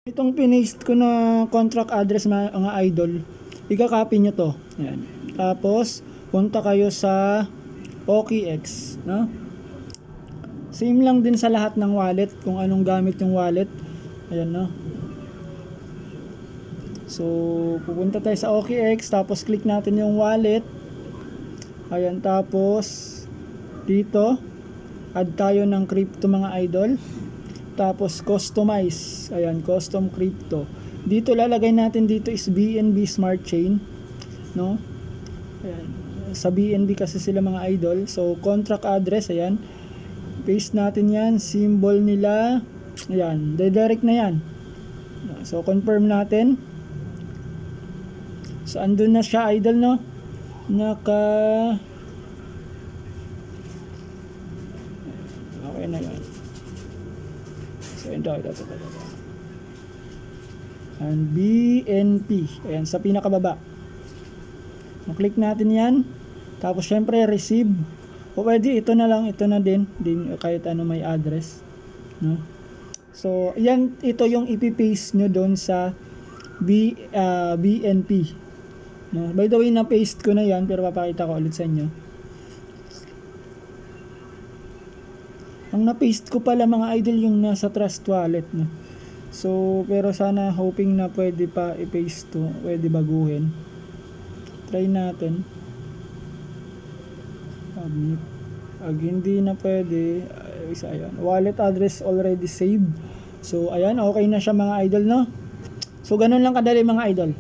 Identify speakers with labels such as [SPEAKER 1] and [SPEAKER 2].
[SPEAKER 1] Itong pinaste ko na contract address mga idol, ika-copy nyo to. Ayan. Tapos, punta kayo sa OKX, no? Same lang din sa lahat ng wallet, kung anong gamit yung wallet. Ayan, no? So, pupunta tayo sa OKX, tapos click natin yung wallet. Ayan, tapos dito, add tayo ng crypto mga idol. Tapos customize, ayan, custom crypto. Dito lalagay natin dito is BNB Smart Chain, no? Ayan, sa BNB kasi sila mga idol. So contract address, ayan, paste natin yan, symbol nila, ayan, direct na yan. So confirm natin. So andun na siya idol, no? Okay na yan. So ito. And BNP, ayan, sa pinakababa. Click natin yan. Tapos syempre receive. O pwede ito na lang, ito na din kahit ano may address, no? So yan, ito yung ipi-paste nyo doon sa BNP, no? By the way, na-paste ko na yan, pero papakita ko ulit sa inyo. Ang na-paste ko pala mga idol yung nasa Trust Wallet, no? So pero sana hoping na pwede pa i-paste to, pwede baguhin. Try natin. Pag hindi na pwede, ayan, wallet address already saved. So ayan, okay na siya mga idol, no? So ganun lang kadali mga idol.